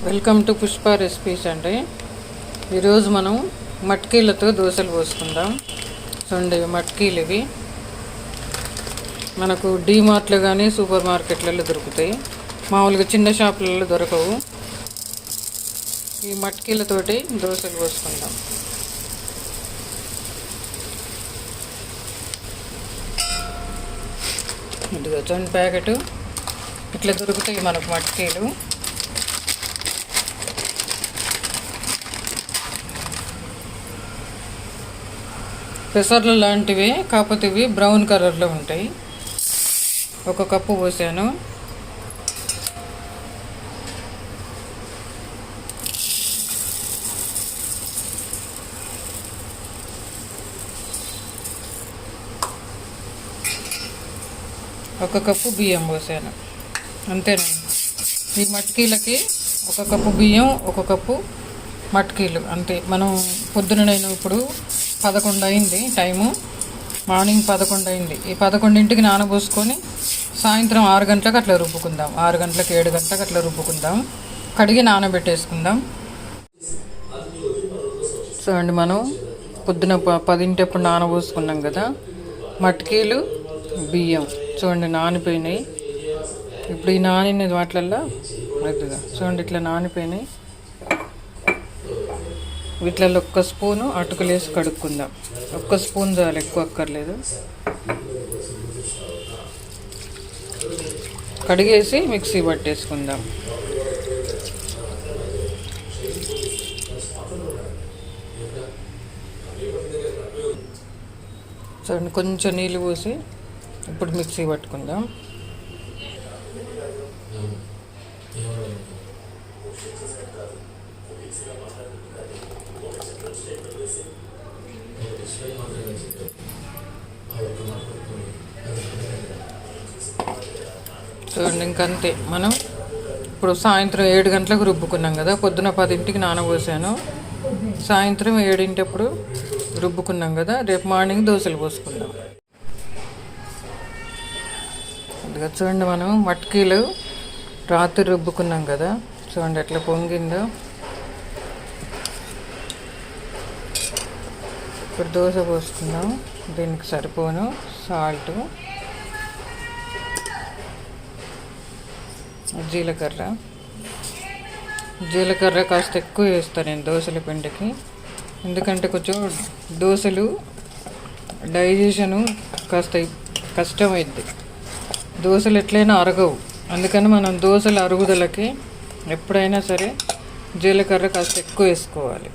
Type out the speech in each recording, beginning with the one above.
Welcome to Pushpa recipes అండి. ఈరోజు మనం మట్కీలతో దోశలు పోసుకుందాం. చూడండి, మట్కీలు ఇవి మనకు డీమార్ట్లో కానీ సూపర్ మార్కెట్లలో దొరుకుతాయి. మామూలుగా చిన్న షాపులలో దొరకవు. ఈ మట్కీలతోటి దోశలు పోసుకుందాం. ఇదిగో చూడండి, ప్యాకెట్ ఇట్లా దొరుకుతాయి మనకు మట్కీలు. పెసర్లు లాంటివి, కాకపోతే ఇవి బ్రౌన్ కలర్లో ఉంటాయి. ఒక కప్పు పోసాను. ఒక కప్పు బియ్యం పోసాను, అంతేనండి. ఈ మట్కీలకి ఒక కప్పు బియ్యం, ఒక కప్పు మట్కీలు అంతే. మనం పొద్దున నేను ఇప్పుడు 11 అయింది టైము, మార్నింగ్ 11 అయింది. ఈ 11ంటికి నానబోసుకొని సాయంత్రం 6 గంటలకు అట్లా రుబ్బుకుందాం. 6 గంటలకు 7 గంటలకు అట్లా రుబ్బుకుందాం. కడిగి నానబెట్టేసుకుందాం. చూడండి, మనం పొద్దున 10ంటప్పుడు నానబోసుకున్నాం కదా. మట్కీలు, బియ్యం చూడండి నానిపోయినాయి. ఇప్పుడు ఈ నానిన వాటిల్లో అదిగా చూడండి ఇట్లా నానిపోయినాయి. వీటిల్లో ఒక్క స్పూను అటుకులేసి కడుక్కుందాం. ఒక్క స్పూన్ చాలు, ఎక్కువ అక్కర్లేదు. కడిగేసి మిక్సీ పట్టేసుకుందాం. చూడండి, కొంచెం నీళ్ళు పోసి ఇప్పుడు మిక్సీ పట్టుకుందాం. చూడండి, ఇంకంతే. మనం ఇప్పుడు సాయంత్రం 7 గంటలకు రుబ్బుకున్నాం కదా. పొద్దున 10ంటికి నానబోసాను, సాయంత్రం 7ంటప్పుడు రుబ్బుకున్నాం కదా. రేపు మార్నింగ్ దోశలు పోసుకుందాం. ఇదిగా చూడండి, మనం మట్కీలు రాత్రి రుబ్బుకున్నాం కదా. చూడండి ఎట్లా పొంగిందో. ఇప్పుడు దోశ పోసుకుందాం. దీనికి సరిపోను సాల్ట్, జీలకర్ర కాస్త ఎక్కువ వేస్తాను నేను దోశల పిండికి. ఎందుకంటే కొంచెం దోశలు డైజెషను కాస్త కష్టమైద్ది. దోశలు ఎట్లయినా అరగవు. అందుకని మనం దోశల అరుగుదలకి ఎప్పుడైనా సరే జీలకర్ర కాస్త ఎక్కువ వేసుకోవాలి.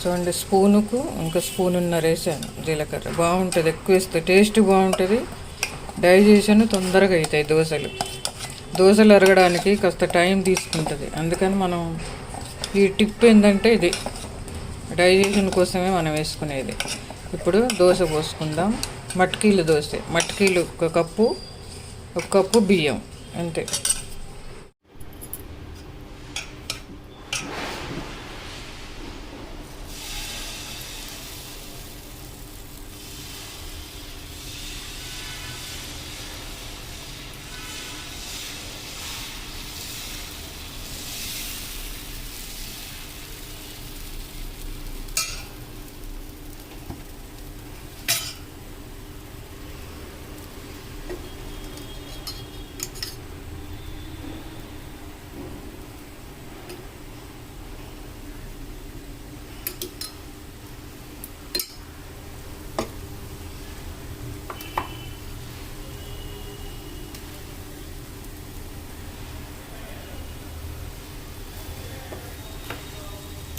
చూడండి, స్పూనుకు ఇంకా స్పూనున్నర వేసాను జీలకర్ర. బాగుంటుంది, ఎక్కువ వేస్తే టేస్ట్ బాగుంటుంది, డైజెషన్ తొందరగా అవుతాయి దోశలు. దోశలు అరగడానికి కాస్త టైం తీసుకుంటుంది. అందుకని మనం ఈ టిప్ ఏంటంటే ఇది డైజెషన్ కోసమే మనం వేసుకునేది. ఇప్పుడు దోశ పోసుకుందాం. మట్కీలు దోశ, మట్కీలు ఒక కప్పు బియ్యం అంతే.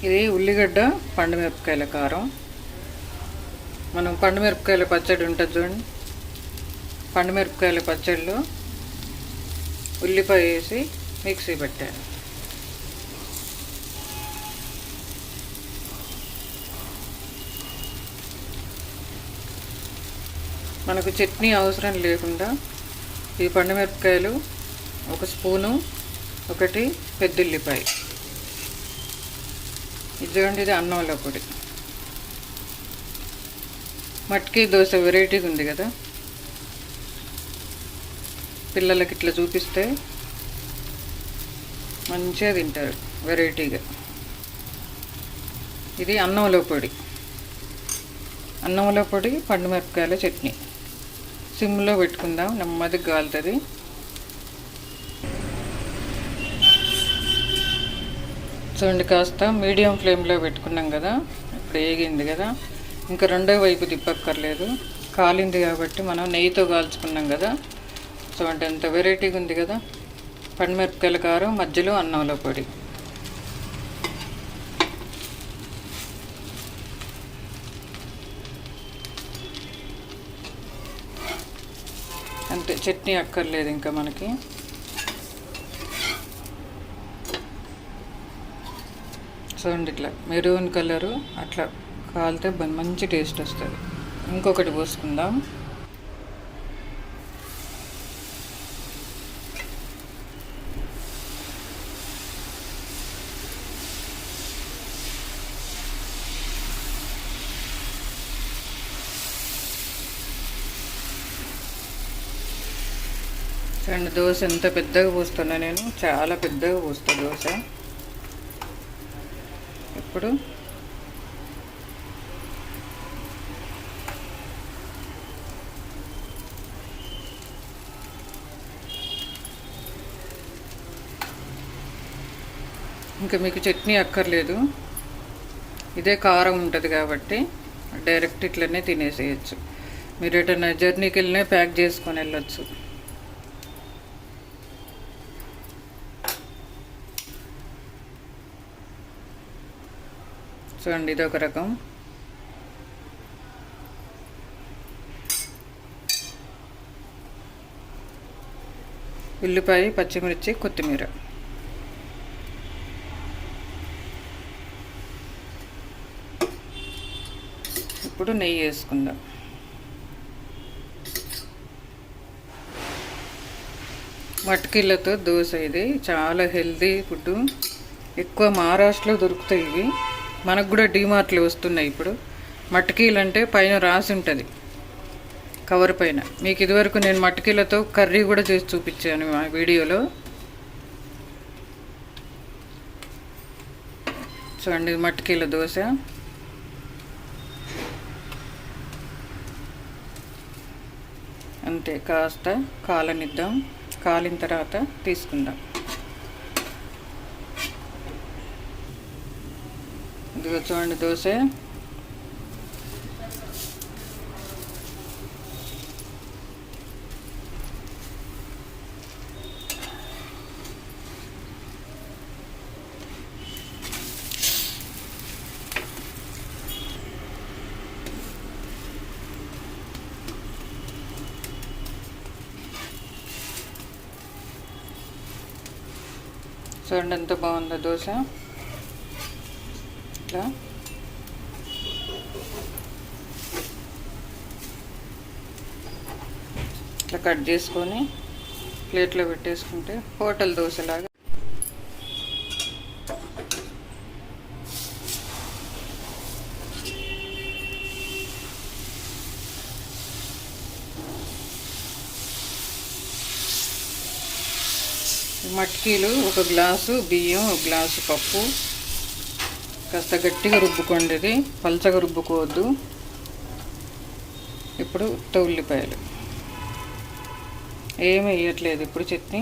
ఇది ఉల్లిగడ్డ పండుమిరపకాయల కారం. మనం పండుమిరపకాయల పచ్చడి ఉంటుంది చూడండి. పండుమిరపకాయల పచ్చడిలో ఉల్లిపాయ వేసి మిక్సీ పెట్టాను. మనకు చట్నీ అవసరం లేకుండా ఈ పండుమిరపకాయలు ఒక స్పూను, ఒకటి పెద్దుల్లిపాయ. ఇది చూడండి, ఇది అన్నంలో పొడి. మట్కీ దోశ వెరైటీగా ఉంది కదా. పిల్లలకి ఇట్లా చూపిస్తే మంచిగా తింటారు వెరైటీగా. ఇది అన్నంలో పొడి, అన్నంలో పొడి పండు మిరపకాయల చట్నీ. సిమ్లో పెట్టుకుందాం, నెమ్మదిగా కాలుతుంది. చూడండి, కాస్త మీడియం ఫ్లేమ్లో పెట్టుకున్నాం కదా, ఇప్పుడు వేగింది కదా. ఇంకా రెండో వైపు తిప్పక్కర్లేదు, కాలింది కాబట్టి. మనం నెయ్యితో కాల్చుకున్నాం కదా. చూడండి ఎంత వెరైటీగా ఉంది కదా. పండుమిరపకాయల కారం, మధ్యలో అన్నంలో పొడి. అంతే, చట్నీ అక్కర్లేదు ఇంకా మనకి. చూడండి ఇట్లా మెరూన్ కలరు అట్లా కాలితే మంచి టేస్ట్ వస్తుంది. ఇంకొకటి పోసుకుందాం. చూడండి దోశ ఎంత పెద్దగా పోస్తున్నా నేను, చాలా పెద్దగా పోస్తా దోశ. ఇప్పుడు ఇంకా మీకు చట్నీ అక్కర్లేదు, ఇదే కారం ఉంటుంది కాబట్టి డైరెక్ట్ ఇట్లనే తినేసేయచ్చు. మీరు ఎటన్నా జర్నీకి వెళ్ళినా ప్యాక్ చేసుకొని వెళ్ళొచ్చు. చూడండి ఇదొక రకం. ఉల్లిపాయ, పచ్చిమిర్చి, కొత్తిమీర. ఇప్పుడు నెయ్యి వేసుకుందాం. మటకీలతో దోశ, ఇది చాలా హెల్తీ ఫుడ్. ఎక్కువ మహారాష్ట్రలో దొరుకుతాయి ఇవి, మనకు కూడా డీమార్ట్లో వస్తున్నాయి ఇప్పుడు. మటకీలు అంటే పైన రాసి ఉంటుంది కవర్ పైన. మీకు ఇదివరకు నేను మటకీలతో కర్రీ కూడా చేసి చూపించాను మా వీడియోలో. చూడండి మటకీల దోశ. అంతే, కాస్త కాలనిద్దాం, కాలిన తర్వాత తీసుకుందాం. ఇదిగో చూడండి దోశ. చూడండి ఎంత బాగుందో దోశ. ఇట్లా ఇట్లా కట్ చేసుకొని ప్లేట్లో పెట్టేసుకుంటే హోటల్ దోశలాగా. మట్కీలు, ఒక గ్లాసు బియ్యం, ఒక గ్లాసు పప్పు. కాస్త గట్టిగా రుబ్బుకోండి, ఇది పలచగా రుబ్బుకోవద్దు. ఇప్పుడు ఉల్లిపాయలు ఏమీ వేయట్లేదు ఇప్పుడు. చట్నీ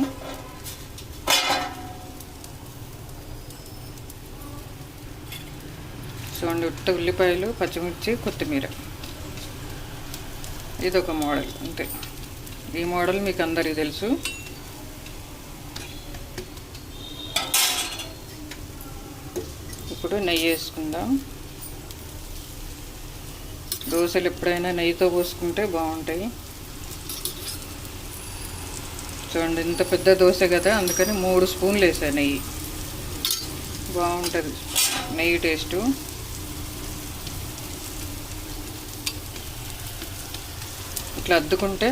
చూడండి, ఉల్లిపాయలు, పచ్చిమిర్చి, కొత్తిమీర. ఇదొక మోడల్ అంతే. ఈ మోడల్ మీకు అందరికీ తెలుసు. ఇప్పుడు నెయ్యి వేసుకుందాం. దోశలు ఎప్పుడైనా నెయ్యితో పోసుకుంటే బాగుంటాయి. చూడండి ఇంత పెద్ద దోశ కదా, అందుకని 3 స్పూన్లు వేసా నెయ్యి. బాగుంటుంది నెయ్యి టేస్టు. ఇట్లా అద్దుకుంటే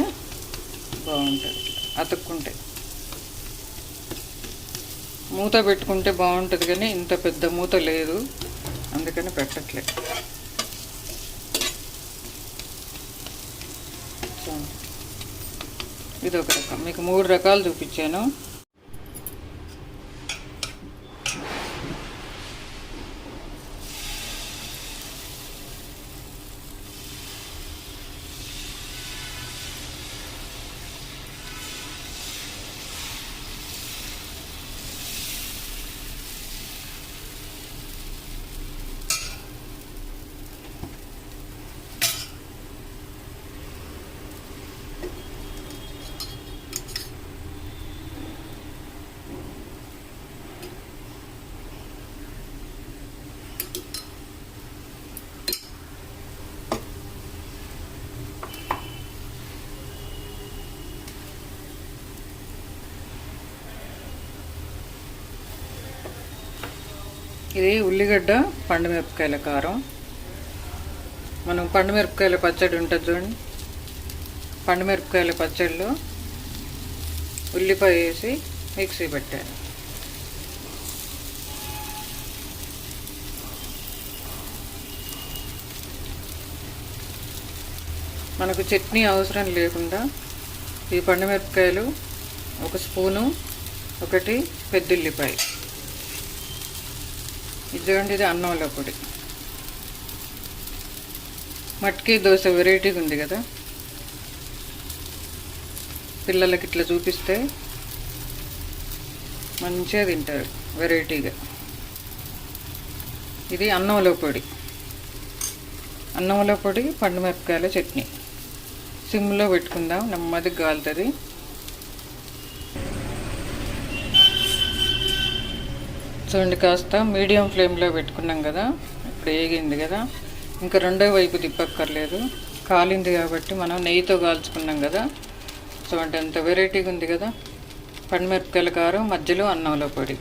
బాగుంటుంది, అతుక్కుంటే. మూత పెట్టుకుంటే బాగుంటుంది కానీ ఇంత పెద్ద మూత లేదు, అందుకని పెట్టట్లేదు. ఇది ఒక రకం, మీకు 3 రకాలు చూపించాను. ఇది ఉల్లిగడ్డ పండుమిరపకాయల కారం. మనం పండుమిరపకాయల పచ్చడి ఉంటుంది చూడండి, పండుమిరపకాయల పచ్చడిలో ఉల్లిపాయ వేసి మిక్సీ పెట్టాను. మనకు చట్నీ అవసరం లేకుండా ఈ పండుమిరపకాయలు 1 స్పూను, 1 పెద్ద ఉల్లిపాయ, ఇదిగోండి ఇది అన్నంలో పొడి. మట్కీ దోశ వెరైటీగా ఉంది కదా, పిల్లలకి ఇట్లా చూపిస్తే మంచిగా తింటారు వెరైటీగా. ఇది అన్నంలో పొడి, అన్నంలో పొడి పండుమిరపకాయల చట్నీ. సిమ్లో పెట్టుకుందాం, నెమ్మదిగా కాలుతుంది. చూడండి, కాస్త మీడియం ఫ్లేమ్లో పెట్టుకున్నాం కదా, ఇప్పుడు వేగింది కదా. ఇంకా రెండో వైపు తిప్పక్కర్లేదు, కాలింది కాబట్టి. మనం నెయ్యితో కాల్చుకున్నాం కదా. చూడండి ఎంత వెరైటీగా ఉంది కదా, పండుమిరపకాయల కారం మధ్యలో అన్నంలో పొడి.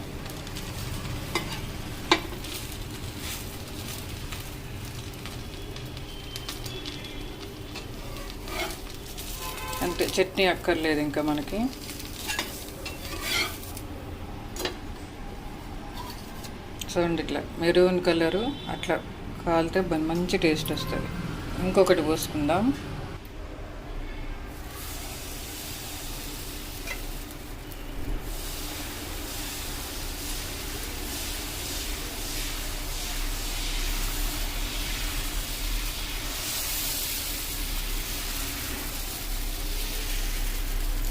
అంతే, చట్నీ అక్కర్లేదు ఇంకా మనకి. చూడండి ఇట్లా మెరూన్ కలరు అట్లా కాలితే మంచి టేస్ట్ వస్తుంది. ఇంకొకటి పోసుకుందాం.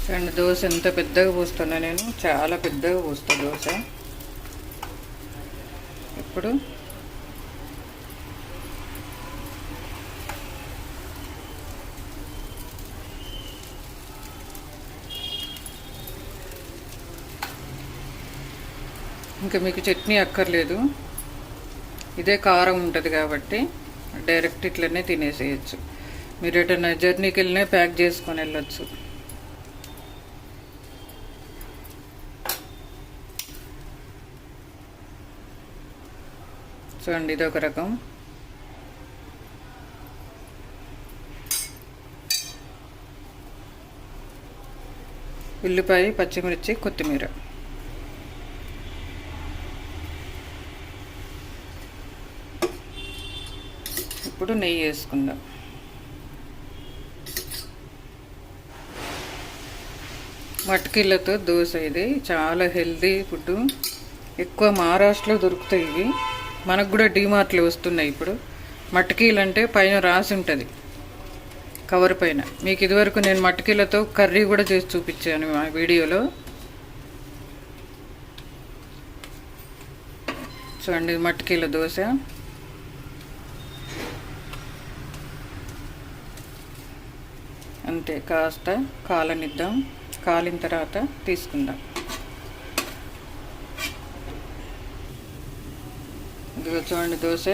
చూడండి దోశ ఎంత పెద్దగా పోస్తున్నా నేను, చాలా పెద్దగా పోస్తా దోశ. ఇప్పుడు ఇంకా మీకు చట్నీ అక్కర్లేదు, ఇదే కారం ఉంటుంది కాబట్టి డైరెక్ట్ ఇట్లనే తినేసేయచ్చు. మీరు ఎటన్నా జర్నీకి వెళ్ళినా ప్యాక్ చేసుకొని వెళ్ళొచ్చు. చూడండి ఇదొక రకం. ఉల్లిపాయ, పచ్చిమిర్చి, కొత్తిమీర. ఇప్పుడు నెయ్యి వేసుకుందాం. మట్కీలతో దోశ, ఇది చాలా హెల్తీ ఫుడ్. ఎక్కువ మహారాష్ట్రలో దొరుకుతాయి ఇవి, మనకు కూడా డీమార్ట్లో వస్తున్నాయి ఇప్పుడు. మట్కీలు అంటే పైన రాసి ఉంటుంది కవర్ పైన. మీకు ఇదివరకు నేను మట్కీలతో కర్రీ కూడా చేసి చూపించాను ఆ వీడియోలో. చూడండి మట్కీల దోశ. అంతే, కాస్త కాలనిద్దాం, కాలిన తర్వాత తీసుకుందాం. ఇదిగో చూడండి దోశ